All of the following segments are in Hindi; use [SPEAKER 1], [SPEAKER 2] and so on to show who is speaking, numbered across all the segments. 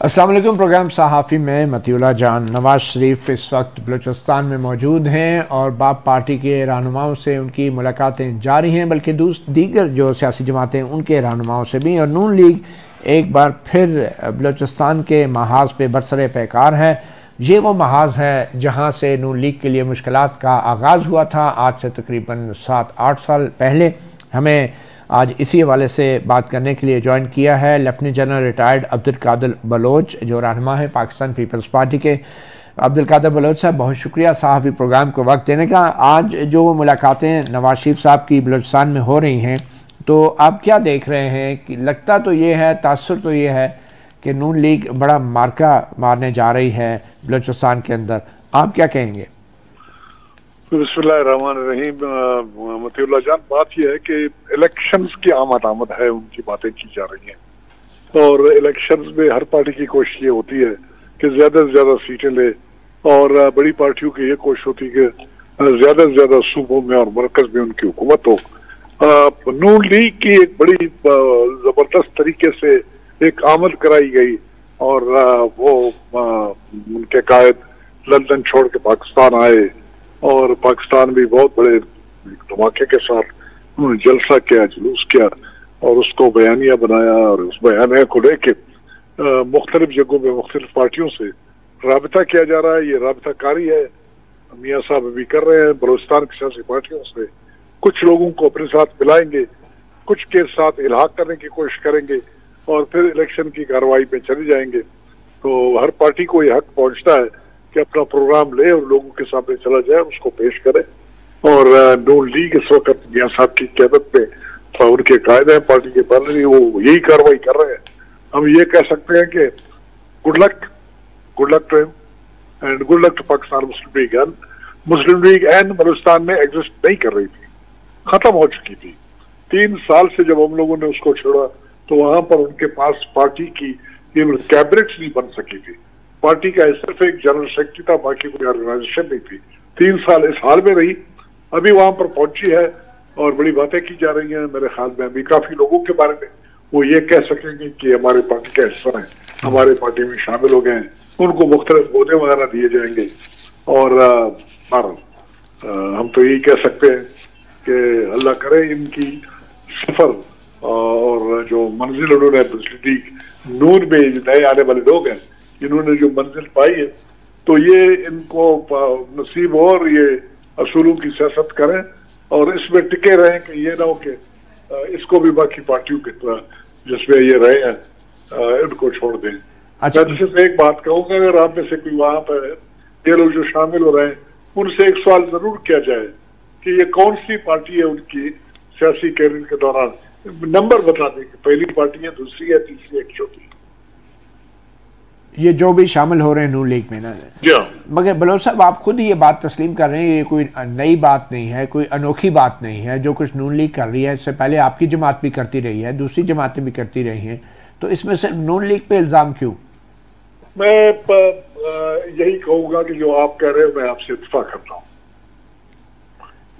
[SPEAKER 1] अस्सलाम वालेकुम। प्रोग्राम सहाफ़ी में मतीउल्लाह जान। नवाज़ शरीफ इस वक्त बलूचिस्तान में मौजूद हैं और बाप पार्टी के रहनुमाओं से उनकी मुलाकातें जारी हैं, बल्कि दीगर जो सियासी जमातें उनके रहनुमाओं से भी। और नून लीग एक बार फिर बलूचिस्तान के महाज पे बरसरे पैकार है। ये वो महाज है जहाँ से नून लीग के लिए मुश्किलात का आगाज़ हुआ था, आज से तकरीबन 7-8 साल पहले। हमें आज इसी हवाले से बात करने के लिए ज्वाइन किया है lieutenant general retired Abdul Qadir Baloch, जो रहनुमा है पाकिस्तान पीपल्स पार्टी के। अब्दुल कादिर बलोच साहब, बहुत शुक्रिया सहाफ़ी प्रोग्राम को वक्त देने का। आज जो मुलाकातें नवाज शरीफ साहब की बलूचिस्तान में हो रही हैं, तो आप क्या देख रहे हैं? कि लगता तो ये है, तासुर तो ये है कि नून लीग बड़ा मार्का मारने जा रही है बलूचिस्तान के अंदर, आप क्या कहेंगे?
[SPEAKER 2] बिस्मिल्लाहिर्रहमानिर्रहीम। मतीउल्लाह जान, बात यह है कि इलेक्शंस की आमद है, उनकी बातें की जा रही हैं और इलेक्शंस में हर पार्टी की कोशिश ये होती है कि ज्यादा से ज्यादा सीटें ले, और बड़ी पार्टियों की ये कोशिश होती है कि ज्यादा से ज्यादा सूबों में और मरकज में उनकी हुकूमत हो। नून लीग की एक बड़ी जबरदस्त तरीके से एक आमद कराई गई और वो उनके कायद लंदन छोड़ के पाकिस्तान आए और पाकिस्तान भी बहुत बड़े धमाके के साथ उन्होंने जलसा किया, जुलूस किया और उसको बयानिया बनाया। और उस बयानिया को लेके मुख्तलिफ जगहों में मुख्तलिफ पार्टियों से राबता किया जा रहा है। ये राबता कारी है, मियाँ साहब अभी कर रहे हैं बलूचिस्तान की सियासी पार्टियों से। कुछ लोगों को अपने साथ मिलाएंगे, कुछ के साथ इल्हाक करने की कोशिश करेंगे और फिर इलेक्शन की कार्रवाई पे चले जाएंगे। तो हर पार्टी को यह हक पहुंचता है कि अपना प्रोग्राम ले और लोगों के सामने चला जाए, उसको पेश करे। और नून लीग इस वक्त मियाँ साहब की क़यादत में उनके कायदे हैं, पार्टी के पैनल वो यही कार्रवाई कर रहे हैं। हम ये कह सकते हैं कि good luck to him and good luck to Pakistan Muslim League. And Muslim League and Balochistan में एग्जिस्ट नहीं कर रही थी, खत्म हो चुकी थी। 3 साल से जब हम लोगों ने उसको छोड़ा तो वहां पर उनके पास पार्टी की कैबिनेट नहीं बन सकी थी। पार्टी का सिर्फ एक जनरल सेक्रेटरी था, बाकी कोई ऑर्गेनाइजेशन नहीं थी। 3 साल इस हाल में रही, अभी वहां पर पहुंची है और बड़ी बातें की जा रही हैं। मेरे ख्याल में अभी काफी लोगों के बारे में वो ये कह सकेंगे कि हमारे पार्टी का हिस्सा है, हमारे पार्टी में शामिल हो गए हैं, उनको मुख्तलिफ ओहदे वगैरह दिए जाएंगे। और हम तो यही कह सकते हैं कि अल्लाह करे इनकी सफर और जो मंजिल उन्होंने नून में नए आने वाले लोग हैं, इन्होंने जो मंजिल पाई है, तो ये इनको नसीब हो और ये असूलों की सियासत करें और इसमें टिके रहें कि ये ना हो कि इसको भी बाकी पार्टियों की तरह जिसमें ये रहे हैं इनको छोड़ दें।
[SPEAKER 1] अच्छा,
[SPEAKER 2] मैं सिर्फ एक बात कहूँगा, अगर आप में से कोई वहां पर ये लोग जो शामिल हो रहे हैं उनसे एक सवाल जरूर किया जाए कि ये कौन सी पार्टी है उनकी सियासी कैरियर के दौरान, नंबर बता दें कि पहली पार्टी है, दूसरी है, तीसरी है, चौथी।
[SPEAKER 1] ये जो भी शामिल हो रहे हैं नून लीग में ना, मगर बलोच साहब आप खुद ही ये बात तस्लीम कर रहे हैं, ये कोई नई बात नहीं है, कोई अनोखी बात नहीं है। जो कुछ नून लीग कर रही है, इससे पहले आपकी जमात भी करती रही है, दूसरी जमातें भी करती रही हैं, तो इसमें सिर्फ नून लीग पे इल्ज़ाम क्यों?
[SPEAKER 2] मैं यही कहूँगा कि जो आप कह रहे हो मैं आपसे इत्तेफाक करता हूँ।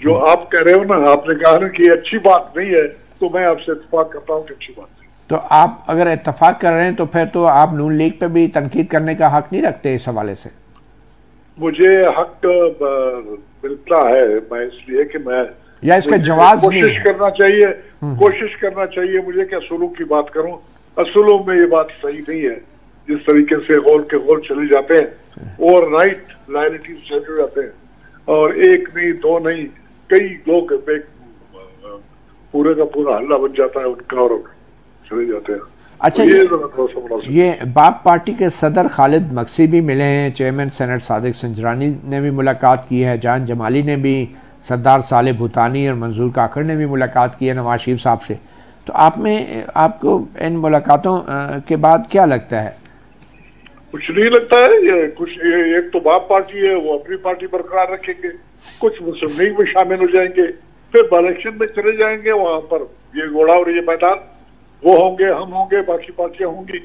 [SPEAKER 2] जो आप कह रहे हो ना, आपने कहा ना कि अच्छी बात नहीं है, तो मैं आपसे इत्तेफाक करता हूँ कि अच्छी बात नहीं।
[SPEAKER 1] तो आप अगर इत्तेफाक कर रहे हैं तो फिर तो आप नून लीग पे भी तनकीद करने का हक नहीं रखते इस हवाले से?
[SPEAKER 2] मुझे हक मिलता है, मैं इसलिए कि मैं
[SPEAKER 1] या इसका जवाब
[SPEAKER 2] कोशिश करना चाहिए मुझे कि असूलों की बात करूं। असूलों में ये बात सही नहीं है जिस तरीके से गोल के गोल चले जाते हैं, ओवरनाइट लायबिलिटी चले जाते हैं और एक नहीं दो नहीं कई लोग पूरे का पूरा हल्ला बन जाता है उनका और चले जाते हैं।
[SPEAKER 1] अच्छा,
[SPEAKER 2] तो
[SPEAKER 1] ये बाप पार्टी के सदर खालिद मक्सी भी मिले हैं, चेयरमैन सेनेट सादिक संजरानी ने भी मुलाकात की है, जान जमाली ने भी, सरदार साले भूतानी और मंजूर काकड़ ने भी मुलाकात की है नवाज शरीफ साहब से। तो आपको इन मुलाकातों के बाद क्या लगता है?
[SPEAKER 2] कुछ नहीं लगता है। एक तो बाप पार्टी है, वो अपनी पार्टी बरकरार रखेंगे, कुछ मुस्लिम लीग में शामिल हो जाएंगे, फिर इलेक्शन में चले जाएंगे। वहां पर ये घोड़ा और ये मैदान, वो होंगे, हम होंगे, बाकी पार्टियां होंगी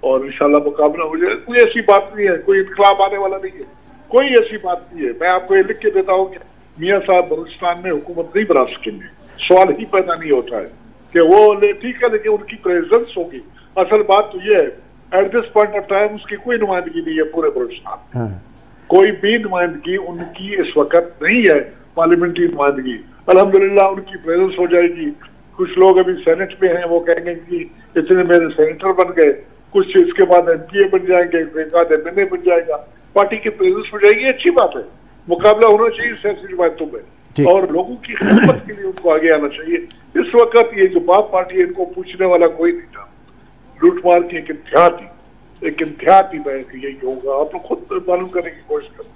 [SPEAKER 2] और इंशाल्लाह मुकाबला हो जाए। कोई ऐसी बात नहीं है, कोई इनकलाब आने वाला नहीं है, कोई ऐसी बात नहीं है। मैं आपको ये लिख के देता हूँ कि मियाँ साहब बलूचिस्तान में हुकूमत नहीं बना सकेंगे, सवाल ही पैदा नहीं होता है कि वो ठीक है, लेकिन उनकी प्रेजेंस होगी। असल बात तो ये है at this point of time उसकी कोई नुमाइंदगी नहीं है पूरे बलूचिस्तान।
[SPEAKER 1] हाँ।
[SPEAKER 2] कोई भी नुमाइंदगी उनकी इस वक्त नहीं है, पार्लियामेंट्री नुमाइंदगी। अल्हम्दुलिल्लाह उनकी प्रेजेंस हो जाएगी। कुछ लोग अभी सेनेट में हैं, वो कहेंगे कि इतने मेरे सेनेटर बन गए, कुछ इसके बाद एमपीए बन जाएंगे, एक आध एमएलए बन जाएगा, पार्टी की प्रेजेंस हो जाएगी, अच्छी बात है। मुकाबला होना चाहिए सियासी जमातों में और लोगों की खिदमत के लिए उनको आगे आना चाहिए। इस वक्त ये जो बाप पार्टी है, इनको पूछने वाला कोई नहीं था। लूटमार की एक इंतहा थी यही होगा। आप लोग खुद मालूम करने की कोशिश करें।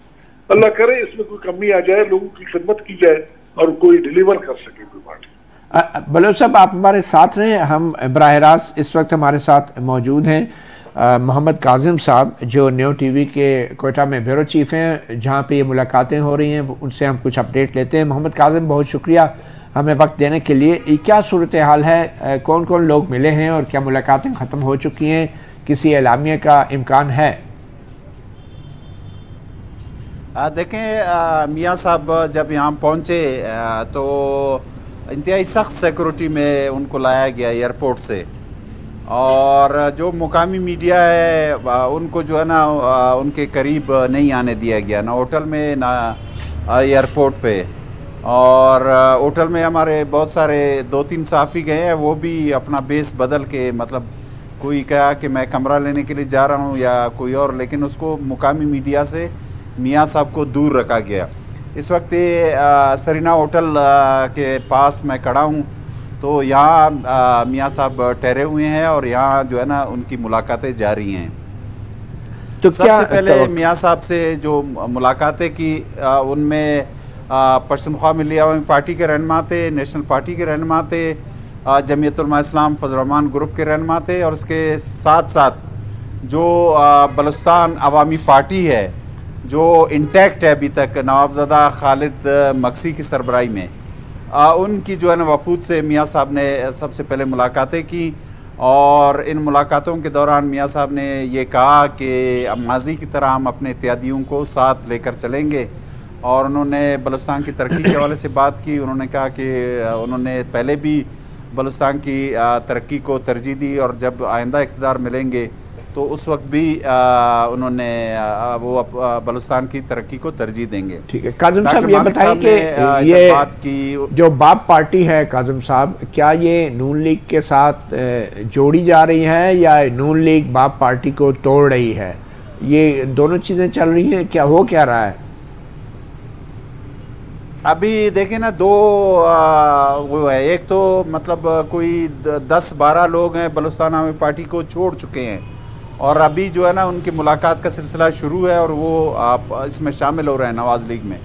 [SPEAKER 2] अल्लाह करे इसमें कोई कमी आ जाए, लोगों की खिदमत की जाए और कोई डिलीवर कर सके कोई पार्टी।
[SPEAKER 1] बलोच साहब, आप हमारे साथ रहें। हम बराह रास्त इस वक्त हमारे साथ मौजूद हैं मोहम्मद काजिम साहब, जो न्यू टीवी के कोयटा में ब्यूरो चीफ हैं, जहाँ पे ये मुलाकातें हो रही हैं, उनसे हम कुछ अपडेट लेते हैं। मोहम्मद काजिम, बहुत शुक्रिया हमें वक्त देने के लिए। क्या सूरत हाल है, कौन कौन लोग मिले हैं और क्या मुलाकातें ख़त्म हो चुकी हैं, किसी एलामिया का इम्कान है?
[SPEAKER 3] देखें मियाँ साहब जब यहाँ पहुँचे तो इंतहाई सख्त सिक्योरिटी में उनको लाया गया एयरपोर्ट से, और जो मुकामी मीडिया है उनको जो है ना उनके करीब नहीं आने दिया गया, ना होटल में ना एयरपोर्ट पे। और होटल में हमारे बहुत सारे 2-3 सहाफ़ी गए हैं, वो भी अपना बेस बदल के, मतलब कोई कहा कि मैं कमरा लेने के लिए जा रहा हूँ या कोई और, लेकिन उसको मुकामी मीडिया से मियाँ साहब को दूर रखा गया। इस वक्त ये सरीना होटल के पास मैं खड़ा हूँ, तो यहाँ मियाँ साहब ठहरे हुए हैं और यहाँ जो है ना उनकी मुलाकातें जारी हैं। तो सबसे पहले मियाँ साहब से जो मुलाकातें की उनमें पश्तूनख्वा मिली अवामी पार्टी के रहनुमा थे, नेशनल पार्टी के रहनुमा थे, जमीयत उलमा इस्लाम फजल रहमान ग्रुप के रहनुमा थे, और उसके साथ साथ जो बलूचिस्तान अवामी पार्टी है जो इंटैक्ट है अभी तक नवाबज़दा खालिद मक्सी की सरबराही में, उनकी जो है ना वफूद से मियाँ साहब ने सबसे पहले मुलाकातें की। और इन मुलाकातों के दौरान मियाँ साहब ने ये कहा कि माजी की तरह हम अपने इत्यादियों को साथ लेकर चलेंगे, और उन्होंने बलूचिस्तान की तरक्की के हवाले से बात की। उन्होंने कहा कि उन्होंने पहले भी बलूचिस्तान की तरक्की को तरजीह दी, और जब आइंदा इक़्तिदार मिलेंगे तो उस वक्त भी उन्होंने वो बलूचिस्तान की तरक्की को तरजीह देंगे।
[SPEAKER 1] ठीक है काजिम साहब, ये बताइए कि ये बात की जो बाप पार्टी है, काजिम साहब, क्या ये नून लीग के साथ जोड़ी जा रही है या नून लीग बाप पार्टी को तोड़ रही है? ये दोनों चीज़ें चल रही हैं, क्या हो क्या रहा है?
[SPEAKER 3] अभी देखिए ना, दो वो है, एक तो मतलब कोई 10-12 लोग हैं बलूचिस्तान आवामी पार्टी को छोड़ चुके हैं, और अभी जो है ना उनकी मुलाकात का सिलसिला शुरू है और वो इसमें शामिल हो रहे हैं नवाज़ लीग में।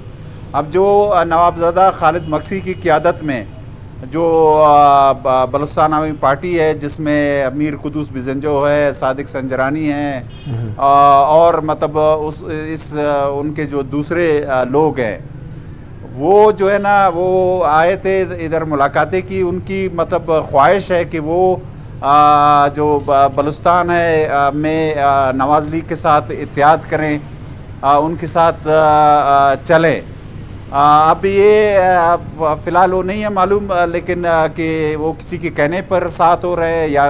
[SPEAKER 3] अब जो नवाबज़दा खालिद मक्सी की क़ियादत में जो बलूचिस्तान आवामी पार्टी है, जिसमें अमीर कुदूस बिजंजो है, सादिक संजरानी हैं, और मतलब उनके जो दूसरे लोग हैं, वो जो है ना वो आए थे इधर मुलाकातें की। उनकी मतलब ख्वाहिश है कि वो जो बलूचिस्तान है में नवाज़ लीग के साथ इत्तेहाद करें, उनके साथ चलें। अब ये फ़िलहाल वो नहीं है मालूम, लेकिन कि वो किसी के कहने पर साथ हो रहे हैं या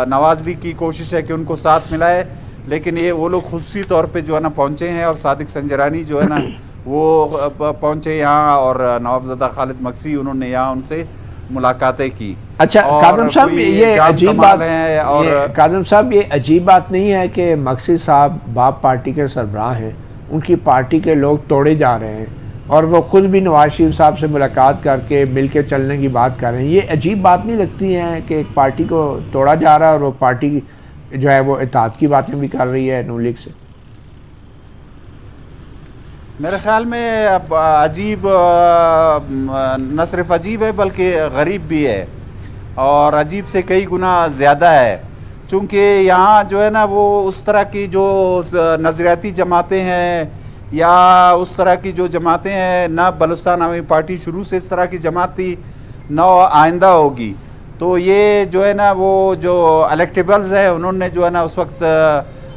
[SPEAKER 3] नवाज़ लीग की कोशिश है कि उनको साथ मिलाए, लेकिन ये वो लोग खुसूसी तौर पे जो है ना पहुँचे हैं, और सादिक संजरानी जो है ना वो पहुँचे यहाँ, और नवाबज़दा खालिद मक्सी उन्होंने यहाँ उनसे मुलाकातें की।
[SPEAKER 1] अच्छा काजिम साहब, ये अजीब बात है, और काजिम साहब ये अजीब बात नहीं है कि मक्सी साहब बाप पार्टी के सरबराह हैं, उनकी पार्टी के लोग तोड़े जा रहे हैं, और वो खुद भी नवाज शरीफ साहब से मुलाकात करके मिल के चलने की बात कर रहे हैं। ये अजीब बात नहीं लगती है कि एक पार्टी को तोड़ा जा रहा है और वो पार्टी जो है वो इत्तेहाद की बातें भी कर रही है नून लीग से?
[SPEAKER 3] मेरे ख्याल में अब अजीब न सिर्फ अजीब है बल्कि गरीब भी है, और अजीब से कई गुना ज़्यादा है, चूँकि यहाँ जो है ना वो उस तरह की जो नज़रियाती जमातें हैं या उस तरह की जो जमातें हैं, ना बलूचिस्तान आवामी पार्टी शुरू से इस तरह की जमात थी, ना आइंदा होगी। तो ये जो है ना वो जो इलेक्टेबल्स हैं, उन्होंने जो है ना उस वक्त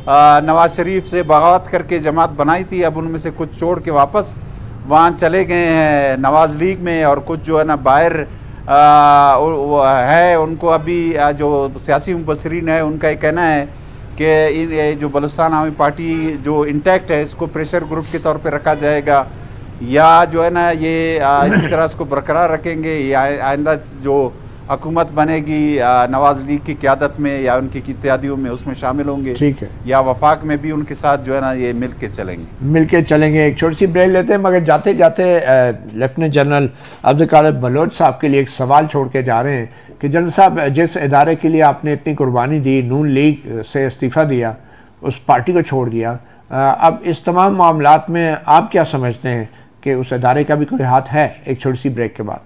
[SPEAKER 3] नवाज शरीफ से बगावत करके जमात बनाई थी। अब उनमें से कुछ छोड़ के वापस वहाँ चले गए हैं नवाज़ लीग में, और कुछ जो है ना बाहर है, उनको अभी जो सियासी मुबसरीन है उनका ये कहना है कि ये जो बलूचिस्तान आवामी पार्टी जो इंटैक्ट है इसको प्रेशर ग्रुप के तौर पे रखा जाएगा, या जो है ना ये इसी तरह इसको बरकरार रखेंगे, या आइंदा जो हुकूमत बनेगी नवाज लीग की क़यादत में या उनकी इत्तेहादियों में उसमें शामिल होंगे,
[SPEAKER 1] ठीक है,
[SPEAKER 3] या वफाक में भी उनके साथ जो है ना ये मिल के चलेंगे। एक छोटी सी ब्रेक लेते हैं, मगर जाते जाते लेफ्टिनेंट जनरल अब्दुल कादिर बलोच साहब के लिए एक सवाल छोड़ के जा रहे हैं कि जनरल साहब, जिस इदारे के लिए आपने इतनी कुर्बानी दी, नून लीग से इस्तीफ़ा दिया, उस पार्टी को छोड़ दिया, अब इस तमाम मामलात में आप क्या समझते हैं कि उस इदारे का भी कोई हाथ है? एक छोटी सी ब्रेक के बाद।